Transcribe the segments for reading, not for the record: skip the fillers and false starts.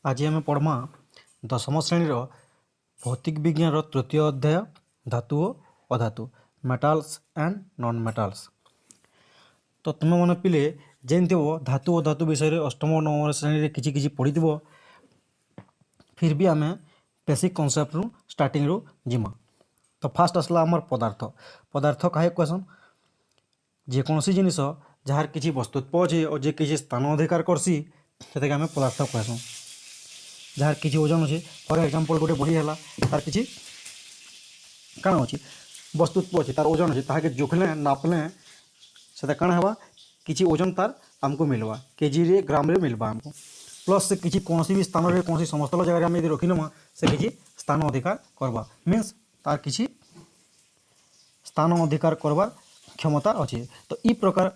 आज आम पढ़मा दशम श्रेणी भौतिक विज्ञान तृतीय अध्याय धातु और अधातु मेटाल्स एंड नॉन मेटाल्स। तो तुम मन पिले जानते धातु और धातु विषय अष्टम और नवम श्रेणी किसी पढ़ी फिर भी आम बेसिक कॉन्सेप्ट रू स्टार्टिंग रू जिमा। तो फास्ट आसला आमर पदार्थ। पदार्थ कहे कहसन जेकोसी जिनिस जार किसी वस्तुत्व अच्छे और जे किसी स्थान अधिकार करसी से आम पदार्थ कहसूँ। जार किसी ओजन अच्छे फॉर एग्जांपल गोटे बही है तार किसी काण अच्छी वस्तुत्व अच्छे तार ओजन अच्छे ताके जोखले नापले से काण हवा किसी ओजन तार आमको मिलवा केजी रे ग्राम रे मिलवा आमको प्लस से किसी कौन भी स्थान रे कौन समस्तल जगह आम यदि रखिनमा से किसी स्थान अधिकार करवा मीन्स तार किसी स्थान अधिकार करवार क्षमता अच्छे। तो ई प्रकार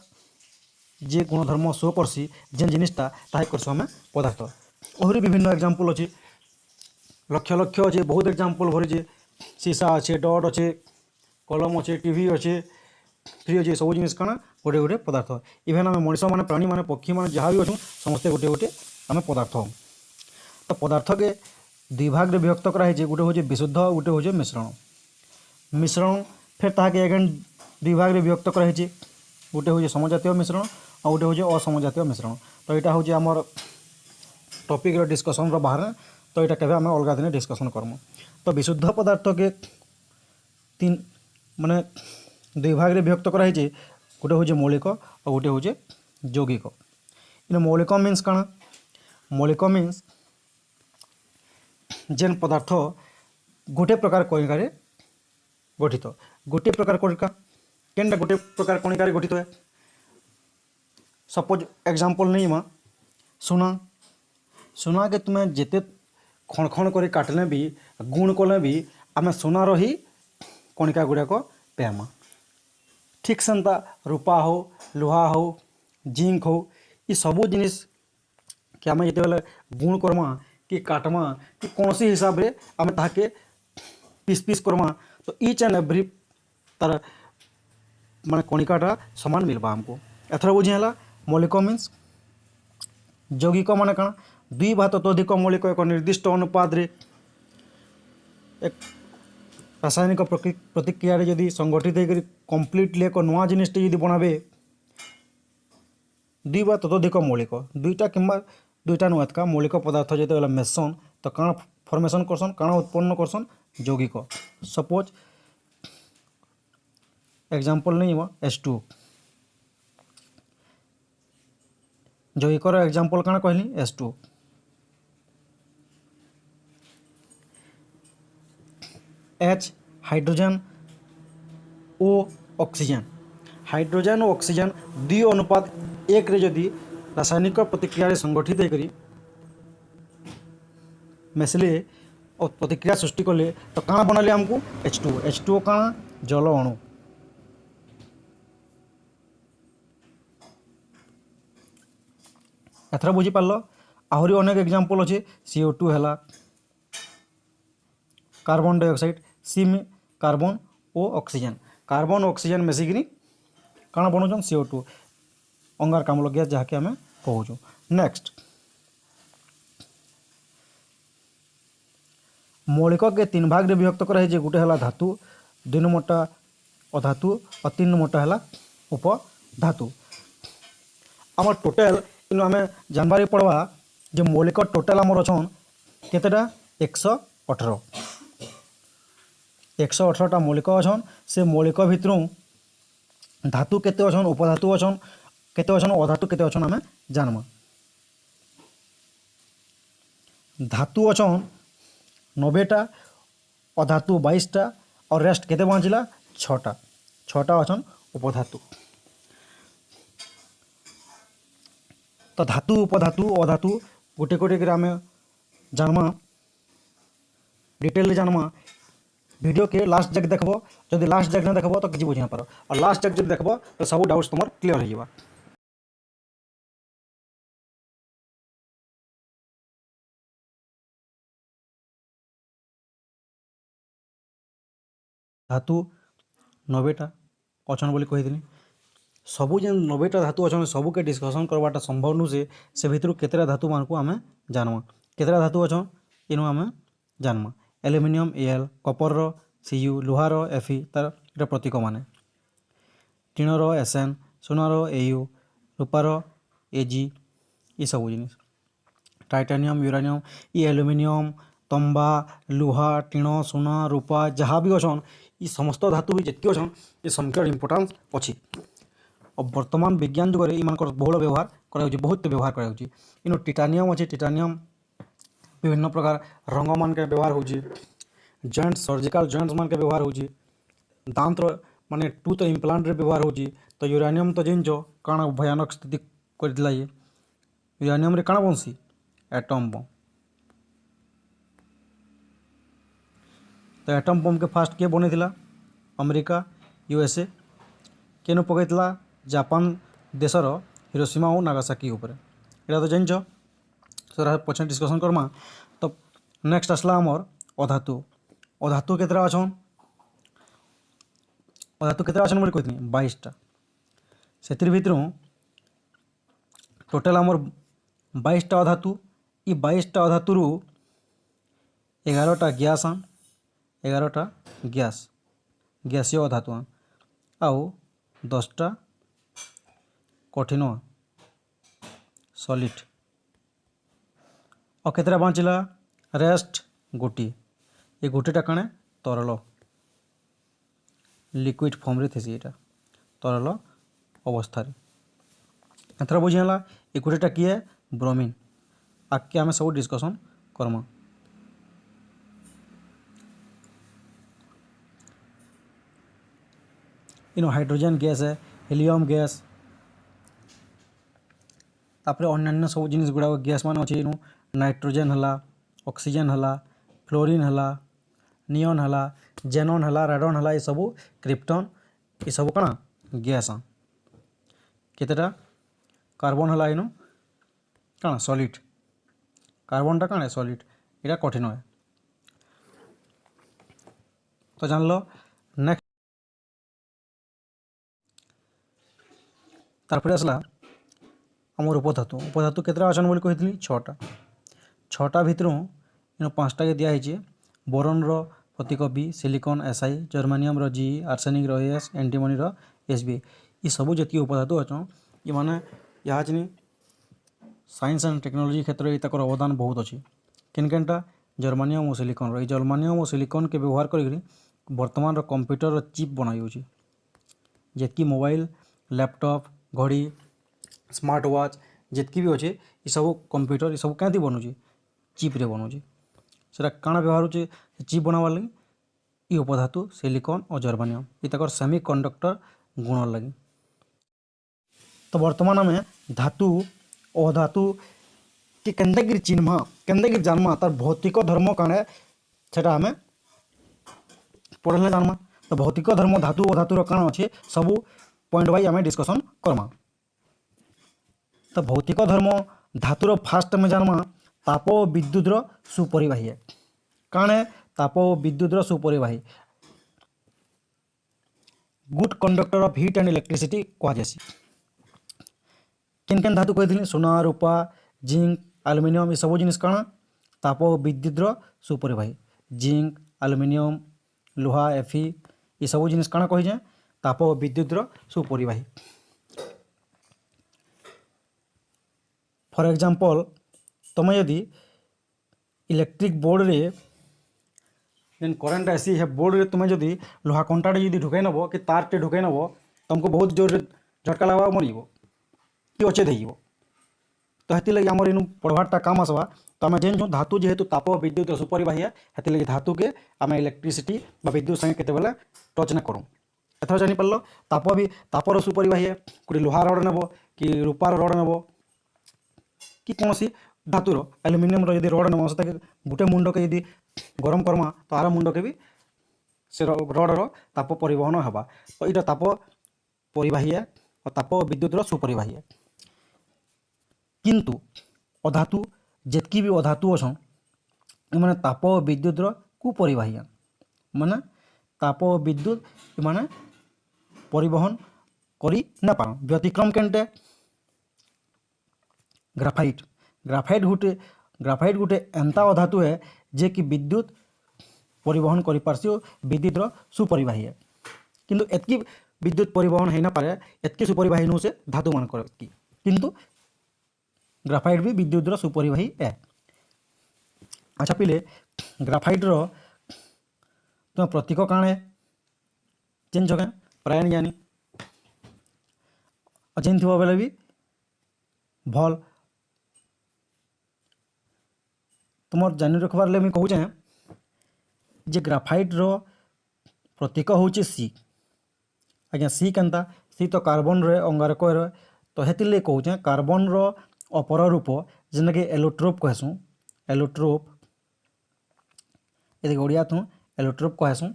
जे गुणधर्म शो करसी जेन जिनिसटा ताहे करसु आम पदार्थ। और विभिन्न एग्जाम्पल अच्छे लक्ष लक्ष अच्छे बहुत एग्जाम्पल भरी शीशा अच्छे डट अच्छे कलम अच्छे टीवी अच्छे फ्री अच्छे सब जिनिस काना गोटे गोटे पदार्थ। इभेन आम मनीष मैंने प्राणी मैंने पक्षी मैंने जहाँ भी अच्छे समस्ते गोटे गोटे आम पदार्थ। तो पदार्थ के दुई भाग में विभक्त कराई गोटे हूँ विशुद्ध गोटे हूँ मिश्रण। मिश्रण फिर ताके एगेन दुई भाग में विभक्त कराई गोटे हूँ समजातीय मिश्रण और गोटे हूँ असमजातीय मिश्रण। तो यहाँ हूँ आमर टॉपिक डिस्कसन बाहर। तो यहाँ केवे आम अलग दिन डिस्कसन करमु। तो विशुद्ध पदार्थ के तीन माने दुई भाग में विभक्त कराई गोटे हूँ मौलिक और गोटे हूँ यौगिक। इन मौलिक मीन्स काण मौलिक मीन्स जेन पदार्थ गोटे प्रकार कणिकार गठित गोटे प्रकार कणिका केनटा गोटे प्रकार कणिकार गठित है। सपोज एग्जांपल नहीं माँ सुना सुना के तुम्हें जिते खण खण कर काटले भी गुण कले भी आम सुनार ही कणिका गुड़ाक पेमा। ठीक सेमता रूपा हो लुहा हो जिंक हो ये सबू जिनिस कि आम जिते गुण करमा कि काटमा कि कौन सी हिसाब रे आम ताके पीस पीस करमा तो इच एंड एवरी तार माने कणिकाटा समान मिलवा आमको। एथर बुझीला मौलिक मीन्स यौगिक माने काण दुई बा ततोधिक मौलिक एक निर्दिष्ट अनुपात रे एक रासायनिक प्रतिक्रिया यदि संगठित होकर कम्प्लीटली एक नुआ जिनिसटे यदि बनाबे दुई बा ततोधिक मौलिक दुईटा किंबा दुईटा नुआ का मौलिक पदार्थ जो मेसन तो काण फॉर्मेशन करसन काण उत्पन्न करसन यौगिक। सपोज एग्जांपल नहीं हुआ H2 यौगिकर एग्जांपल काण कहली H2। H hydrogen O oxygen hydrogen और ऑक्सीजन दुई अनुपात एक रे जदि रासायनिक प्रतिक्रिया संगठित होकर मिसले और प्रतिक्रिया सृष्टि कले तो काण बनले आमको H2 काण जल अणु। एथर बुझीपार आहरी अनेक एग्जांपल अच्छे CO2 है कार्बन डाइऑक्साइड सी में कार्बन और ऑक्सीजन मिसिकी काण बनौन CO2 अंगारकाम्ल गैस जहाँकि आम कहूँ। नेक्स्ट मौलिक के तीन भाग में विभक्त कराई गोटे है धातु दुई नंबरटा अधातु और तीन नंबरटा है उपधातु। आम टोटाल इन आम जानवर पढ़वा जो मौलिक टोटाल आमर अच्छन केतेटा 118टा मौलिक अच्छन से मौलिक भितर धातु केते अच्छन उपधातु अच्छन केते अच्छन अधातु केते अच्छन आम जानमा। धातु अच्छन 90टा अधातु 22टा और रेस्ट केते बचिला 6टा अच्छन उपधातु। तो धातु उपधातु अधातु गोटे गोटे आम जानमा डिटेल जानमा। वीडियो के लास्ट जाक देखब जदि लास्ट जाक नहीं देखब तो किसी बुझी ना पार और लास्ट जाक जब देखब तो सब डाउट्स तुम क्लीयर हो जावा। धातु 90टा अच्छन बोली कही सबू जेन 90टा धातु अच्छे सबू के डिस्कसन करवाटा संभव नु से भितर केतेटा धातु मान को आम जानमा। केतरा धातु अच्छन इनु आम जानमा एल्युमिनियम एल कपर सीयू लुहार एफी तार इटा प्रतीक माने टीणर एसएन सोनार एयू रूपार एजी ये सब जिनिस टाइटानियम यूरानियम ये एल्युमिनियम तंबा लुहा टीण सोना रूपा जहाँ भी अच्छन ये समस्त धातु भी जितकी अच्छन ये समकर इम्पोर्टान्स अच्छी और वर्तमान विज्ञान जुगे इन बहुल व्यवहार करा बहुत व्यवहार करा इन टाइटानियम अच्छे टाइटानियम विभिन्न प्रकार रंग मान के व्यवहार हो जॉइंट सर्जिकल जॉइंट्स मान के व्यवहार हो दांत माने टूथ इम्प्लांट रे व्यवहार हो तो यूरानियम तो जिनच काण भयानक स्थिति करथिला ये यूरानियम रे काण बनसी एटम बम तो एटम बम के फास्ट किए बनईला अमेरिका यूएसए केनु पकईला जापान देशर हिरोशिमा और नागासाकी उपर एटा तो जानच सर पछे डिस्कसन करमा तो नेक्स्ट आसला आमर अधातु अधातु केतरा अच्छन अधातु केतरा अच्छन बोली कहती 22टा से भितर टोटाल आमर 22टा अधातु ये 22टा अधातु 11टा गैस 11टा गैसीय अधातु आउ 10टा कठिन सॉलिड और केतरा बचिला रेस्ट गोटे ये गोटेटा कणे तरल लिक्विड फॉर्म रे थेसी एटा तरल अवस्था एथर बुझीगला ये गोटेटा किए ब्रोमीन आगे आम सब डिस्कसन करमा इन हाइड्रोजन गैस है हेलियम गैस तापर अन्य सब जिनिस गुड़ा गैस मान अच्छे इन नाइट्रोजन हला ऑक्सीजन हला फ्लोरीन हला नियन हला जेनन हला रेडन हला ये सब क्रिप्टन ये सब कण गैस केतेटा कार्बन हला इन कण सॉलिड कार्बनटा कण सॉलिड ये कठिन है तो जान लो नेक्स्ट तारपर आसला आमर उपधातु केतरा अच्छन बोली कही 6टा भितर इन 5टा के दिखाई बोरन प्रतीक बी सिलिकॉन एसआई जर्मानियम जी आर्सेनिक एस एंटीमनी एसबी ये सब जी उपधातु अच्छन ये माने यहाँ साइंस एंड टेक्नोलॉजी क्षेत्र में ताकर अवदान बहुत अच्छी केनटा जर्मानियम और सिलिकॉन जर्मानियम और सिलिकॉन के व्यवहार कर वर्तमान कंप्यूटर चिप बनाई जी मोबाइल लैपटॉप घड़ी स्मार्ट वॉच जितकी भी अच्छे ये सब कंप्यूटर ये सब क्या बनूँ चिप्रे बनूँ से काण व्यवहार हो चिप बनावार लगी ये उपधातु सिलिकॉन और जर्मानियम ये तक सेमी कंडक्टर गुण लगी तो वर्तमान आम धातु अधातु कि केन्दागिरी चिन्ह केन्दागिरी जानमा तार भौतिक धर्म काण है सेटा आम पढ़ले जानमा तो भौतिक धर्म धातु अधातुर काण अच्छे सब पॉइंट वाइज आम डिस्कसन करमा तो भौतिक धर्म धातुर फास्ट में जानमा ताप और विद्युतर सुपरिवाही है काण है ताप और विद्युतर सुपरिवाही good conductor of heat and electricity कहुसी केन धातु कही सोना रूपा जिंक एल्युमिनियम ये सब जिनिस काण ताप और विद्युतर सुपरिवाही जिंक एल्युमिनियम लुहा एफी ये सब जिनिस काण कही ताप और विद्युतर सुपरिवाही फॉर एग्जांपल तुम यदि इलेक्ट्रिक बोर्ड रे जेन करेन्ट आसी है बोर्ड रे तुम यदि लुहा कंटाटे यदि ढुकाई नब कि तारटे ढुकाई नब तुमको बहुत जोर झटका लगा मर कि अचेत हो तो हेती लगी आमर इन पढ़वाटा काम आसवा तो आम जेन धातु जेहेतु ताप विद्युत सुपरिवाही है हेती लगी धातु के आम इलेक्ट्रिसिटी विद्युत संगे केते बेले टच न करूँ एथर जानी पार ताप भी तापर सुपरिवाही है गोटे लुहा रड नब कि रूपार रड नब कि कौन सी धातुर एल्युमिनियम यदि रड नब से गोटे मुंड के यदि गरम करमा तो आर मुंड के भी से रडर ताप परिवहन होगा तो यहाँ ताप परिवाही है और ताप विद्युतर सुपरिवाही है किंतु अधातु जितकी भी अधातु अच्छन मैंने ताप विद्युतर कुपरिवाही माने ताप विद्युत माने परिवहन करी न पार व्यतिक्रम केन्टे ग्राफाइट ग्राफाइट गोटे ग्राफाइट गोटे एंता अधातु है जे कि विद्युत परिवहन कर पारसी और विद्युतर सुपरिवाही है किंतु एतकी विद्युत परिवहन हो ना पारे एतकी सुपरिवाही नु से धातु मान किंतु ग्राफाइट भी विद्युतर सुपरिवाही है। अच्छा पिले ग्राफाइटर तुम प्रतीक काण है चिन्ह जगह प्राय नहीं जानी चिन्ह थोड़ा बेले भी भल तुम जानी रखबार मुझे कहूचे जे ग्राफाइटर प्रतीक हूँ सी आज्ञा सी केनता सी तो कार्बन रे अंगारक रहे तो हेतिले कहूचे कार्बन रो अपर रूप जेनटा कि एलोट्रोप कहसूँ एलोट्रोप यदि ओडिया थूँ एलोट्रोप कहसूँ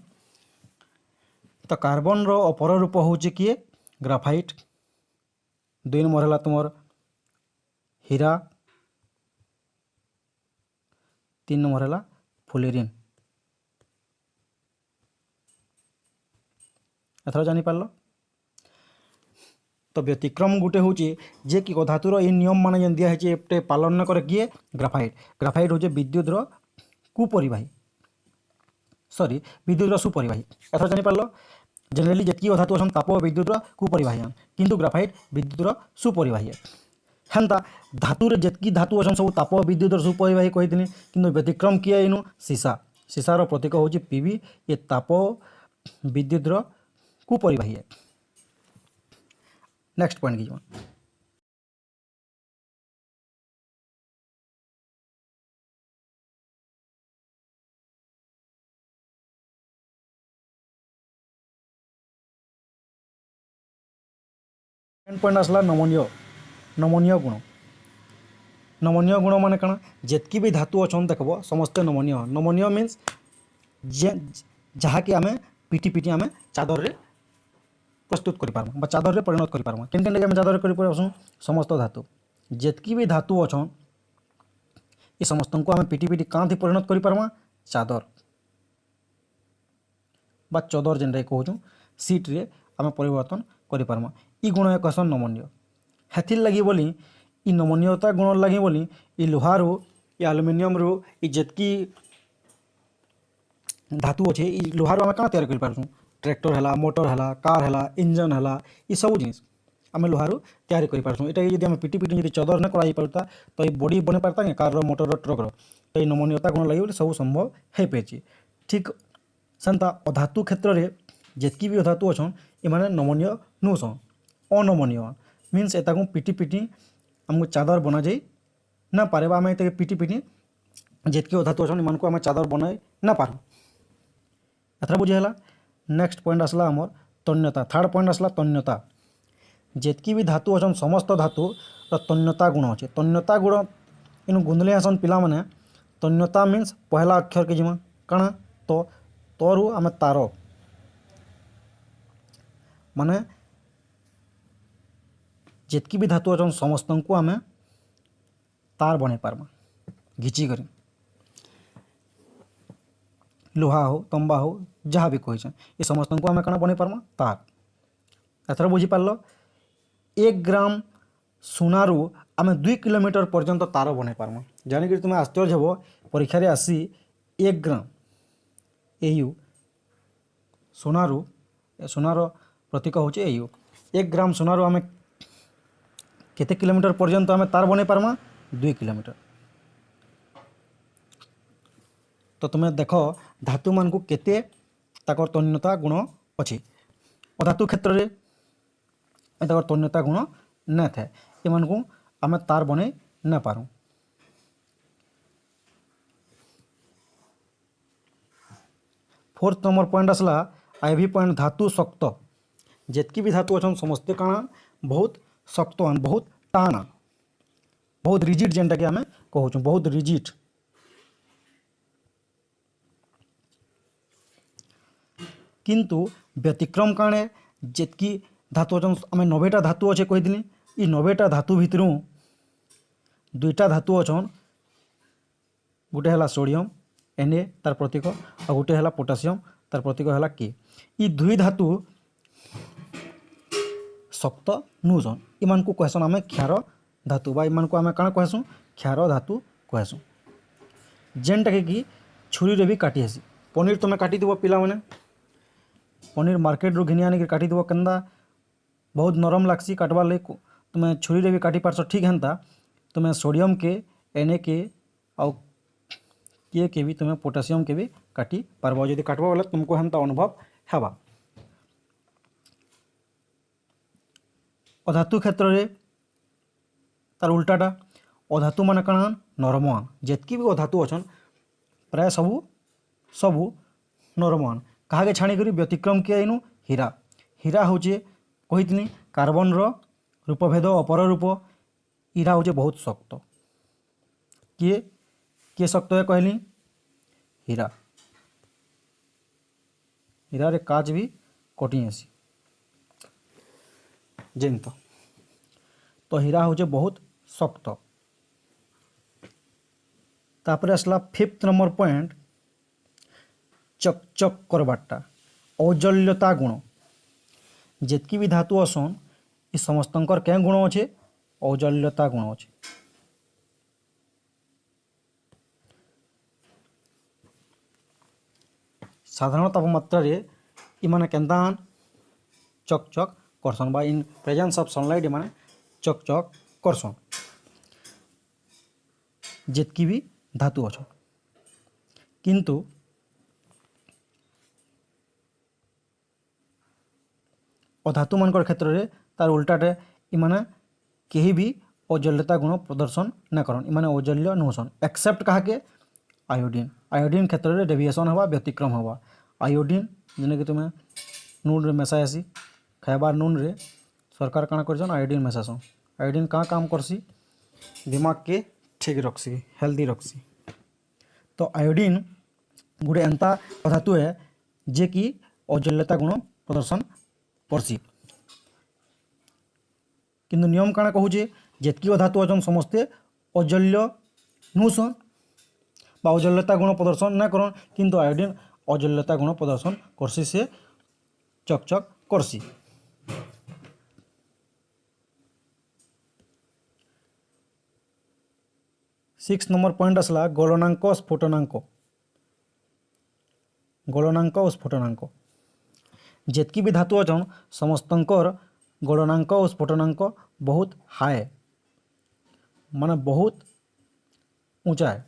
तो कार्बन रो अपर रूप हूँ किए ग्राफाइट 2 नंबर है तुम हीरा 3 नंबर है फुलेरिन एथर जानी पार तो व्यतिक्रम गोटे हूँ जे कि धातुर ये नियम मान जेन दिखाई पालन न करे किए ग्राफाइट ग्राफाइट हूँ विद्युतर कुपरिवाही सॉरी विद्युतर सुपरिवाही एथर जानी पार जनरली जितकी धातु अच्छा ताप विद्युतर कुपरिवाही किंतु ग्राफाइट विद्युतर सुपरिवाही हेन्ता धातुरे जितकी धातु अच्छा सब ताप विद्युतर सुपरिवाही कही कि व्यतिक्रम किए इनु सीसा सीसार प्रतीक हूँ पीवी ये ताप विद्युतर कुपरिवाही है। नेक्स्ट पॉइंट की पॉइंट आसला नमनीय नमनीय गुण नमनीय गुण माने कण जितकी भी धातु अच्छा देखब समस्ते नमनीय नमनीय मीन्स जहाँकि आम पिटी पिटी आम चादर रे प्रस्तुत कर चादर रे परिणत कर केन केन आम चादर कर समस्त धातु जितकी भी धातु अच्छा ये समस्त को आम पिटी पिटी कांति परिणत कर चादर बा चदर जेनटा कहूँ सीट रे आम परिवर्तन कर गुण कहसन नमनीय हेथिर लगी बोली इ नमनीयता गुण लगी बोली इ लोहारू इ आलुमिनियम रू इ जितकी धातु अच्छे इ लोहारू आम क्या तैयार कर पार्छुं ट्रैक्टर है मोटर है कार है इंजन है ये सब जिनिस आम लोहारू तैयार कर पार्छुं एटा यदि आम पिटी पिटी यदि चदर न कराई पारता तो ये बॉडी बने पारता नहीं कार मोटर ट्रक तो ये नमनीयता गुण लगी बोली सब संभव हो पारे ठीक सेन्ता अधातु क्षेत्र में जितकी भी अधातु अच्छा ये नमनीय नुसन अनमनीय मीन्स एता को पिटी पिटी आमको चादर बना जाई ना पारे आम ये पिटी पिटी जितकी अधातु अच्छा इन आम चादर बनाई ना पार एथर बुझीगला। नेक्स्ट पॉइंट आसला आमर तन्यता थर्ड पॉइंट आसला तन्यता जितकी भी धातु अच्छा समस्त धातु तन्यता गुण अच्छे तन्यता गुण इन गुंदले आसन पिला माने तन्यता मीन्स पहला अक्षर के जिमा कण तो तोरु आम तार माने जितकी भी धातु अच्छा समस्त को आम तार बने पार्मा घिची कर लोहा हो तंबा हो जहाँ भी कही ये समस्त को आम कण बने पार्मा तार एथर बुझी पार 1 ग्राम सुनारू आम 2 किलोमीटर पर्यंत तार बने पार्मा जानिक तुम्हें आश्चर्य हो परीक्षा आसी 1 ग्राम एयू सोनारू सोनार प्रतीक हूँ एयू 1 ग्राम सोनारू आम केते किलोमीटर पर्यंत आम तार बने पार्मा 2 किलोमीटर तो तुम्हें देख धातु मान को केते ताकर तन्यता गुण अच्छी अधातु क्षेत्र में ताकर तन्यता गुण न थाए एमान को आम तार बने न पारूँ। फोर्थ नंबर पॉइंट आसला आईवी पॉइंट धातु शक्त जितकी भी धातु अच्छा समस्ते काण बहुत शक्त बहुत टाण बहुत रिजिड जेनटा कि आम कहूँ बहुत रिजिड किंतु व्यतिक्रम काण जितकी धातु अच्छा आम 90टा धातु अच्छे कहीदी ये 90टा धातु भितर 2टा धातु अच्छा गोटे है सोडियम Na तार प्रतीक और गोटे है पोटासियम तार प्रतीक है के ये 2 धातु शक्त नुसन इन को कहसन आम क्षार धातु बा इन को आम कण कहसूँ क्षार धातु कहसूँ। जेनटाके कि छुरी भी काटी हेसी। पनीर तुम काटी पिला मैंने पनीर मार्केट रू घिनी आनिक काटी केन्दा बहुत नरम लागसी काटवार लगे तुम छुरी भी काटी पारस ठीक हेन्ता तुम सोडियम के एन के आउ के भी तुम पोटासियम के भी काटी पार्ब जदि काटब बोले तुमको हेन्ता अनुभव हेबा। अधातु क्षेत्र में तार उल्टाटा अधातु मान कण नरमान जेतकी भी अधातु अच्छन प्राय सबू सबू नरमान कहा छाणी व्यतिक्रम किए इनु हीरा। हीरा हूँ कही कार्बन रूपभेद अपर रूप हीरा हूँ बहुत शक्त किए किए शक्त है कहली हीरा हीरार काज भी कटी आसी जेन तो हीरा हूँ बहुत शक्त। तापर आसला 5th नंबर पॉइंट चकचक करवाटा औज्ज्वल्यता गुण जेतकी भी धातु असन ये समस्तंकर क्या गुण अच्छे औज्ज्वल्यता गुण अच्छे। साधारण तापमात्रा रे इमाने केन्ता चकचक करसन बा इन प्रेजेंस ऑफ सनलाइट इमाने चकचक करसन जेतकी भी धातु अच्छन। किंतु अधातु मानकर क्षेत्र में तार उल्टाटे इमाने कहीं भी औज्ज्वल्यता गुण प्रदर्शन न करन इमाने औज्ज्वल्य नुहसन एक्सेप्ट कहा के आयोडीन। आयोडीन क्षेत्र में डेविएशन हवा व्यतिक्रम हवा। आयोडीन जेने कि तुम्हें नून रे मेसाएसी खाइबार नून रे सरकार काଣା करछन आयोडीन मेसासन। आयोडीन कहाँ काम करसी दिमाग के ठीक रखसी हेल्दी रखसी। तो आयोडीन गोटे एंता धातु है जे कि औज्ज्वल्यता गुण प्रदर्शन करसी। किंतु नियम काଣା कहूचे जेतकी धातु अछन समस्ते औज्ज्वल्य नुहसन बा औज्ज्वल्यता गुण प्रदर्शन न करन किंतु आयोडीन औज्ज्वल्यता गुण प्रदर्शन करसी से चकचक करसी। सिक्स नंबर पॉइंट आसला गलनांक स्फुटनांक। गलनांक और स्फुटनांक जेतकी भी धातु अछन समस्तंकर गलनांक और स्फुटनांक बहुत हाई माने बहुत ऊंचा है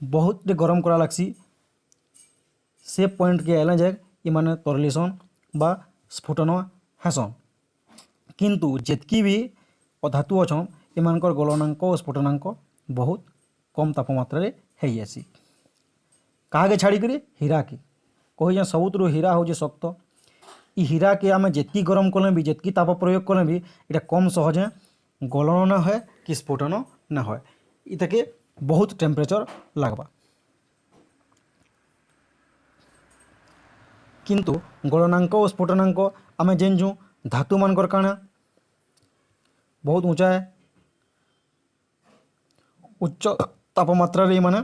बहुत गरम करा लागसी से पॉइंट के आइला जाए इमाने तरलीसन बा स्फुटन हेसन। किंतु जेतकी भी धातु अछन इमानकर गलनांक और स्फुटनांक बहुत कम तापमात्रा रे हेई आसी। कहा छाड़ी हीरा के कही सबुतु हीरा हूँ शक्त इ हीरा के आम जितकी गरम कले भी जितकी ताप प्रयोग कले भी इटा कम सहजे गलन न है कि स्फुटन न है इताके बहुत टेम्परेचर लगवा। किंतु गलनांक और स्फुटनांक आम जेनजु धातु मानकर काना बहुत ऊंचा है उच्च तापमात्रा रे माने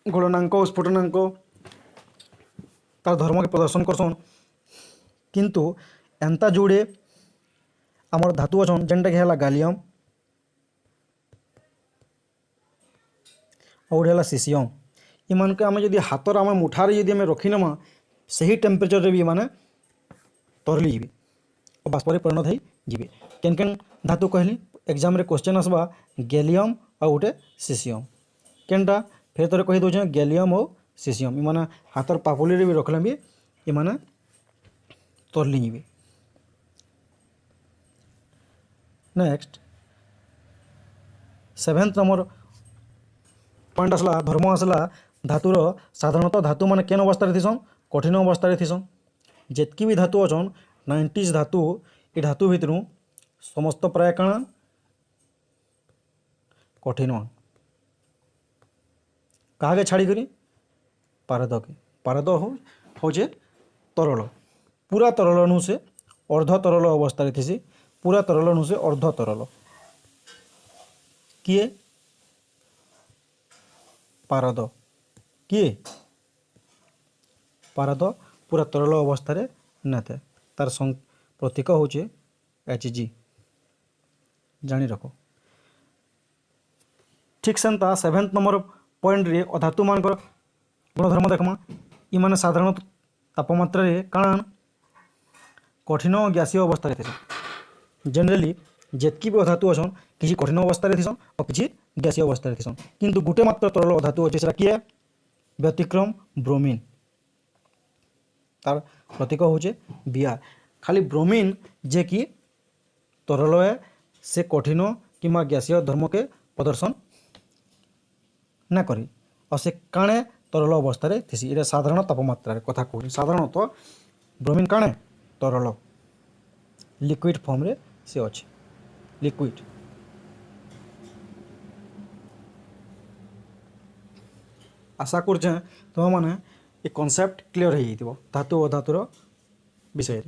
गलनांक और स्फुटनांक तार धर्म के प्रदर्शन करसन। किंतु एंता जोड़े आमर धातु अछन जेनटा कि गालियम और है सीसियम इमान के आम जदि हाथर आम मुठार जदि आम रखिनमा सही टेम्परेचर रे भी माने तरली जी और बाष्प परिणत हो जी। केन केन धातु कहली एग्जाम रे क्वेश्चन आसबा गैलियम और गोटे सीसियम केनटा फेर थोड़े कही दौचे गैलियम और सीसियम इमाने हाथर पापुली रे भी रखले भी इमाने तरली जी। नेक्स्ट 7th नंबर पॉइंट आसला धर्म आसला धातुर साधारणतः धातु माने केन अवस्था थीसन कठिन अवस्था थीसन। जेतकी भी धातु अछन 90s धातु ये धातु भितर समस्त प्राय काଣା कठिन कहा छाड़ी पारद के पारद हूँ तरल पूरा तरल नु से अर्ध तरल अवस्था थी पूरा तरल नु से अर्ध तरल किए पारद किए पारद पूरा तरल अवस्था न थे तार प्रतीक हूँ Hg जानी रख ठीक सेन्ता 7th नंबर पॉइंट रे अधातु मानकर गुणधर्म देखमा इमाने साधारण तापमात्रा रे काण कठिन और गैसीय अवस्था थे जनरली जेतकी भी अधातु अच्छन किसी कठिन अवस्था थीसन और किसी गैसीय अवस्था थीसन किंतु गोटे मात्र तरल अधातु अच्छे से किए व्यतिक्रम ब्रोमीन तार प्रतीक होचे बिआर खाली ब्रोमीन जे कि तरल है से कठिन कि गैसीय धर्म के प्रदर्शन ना करी और से काणे तरल अवस्था थीसी ये साधारण तापमात्रा कथा कहूँ साधारणतः ब्रोमीन काणे तरल लिक्विड फॉर्म रे से अच्छे लिक्विड आशा कर तुम मैंने ये कॉन्सेप्ट क्लियर हो धातु अधातुर विषय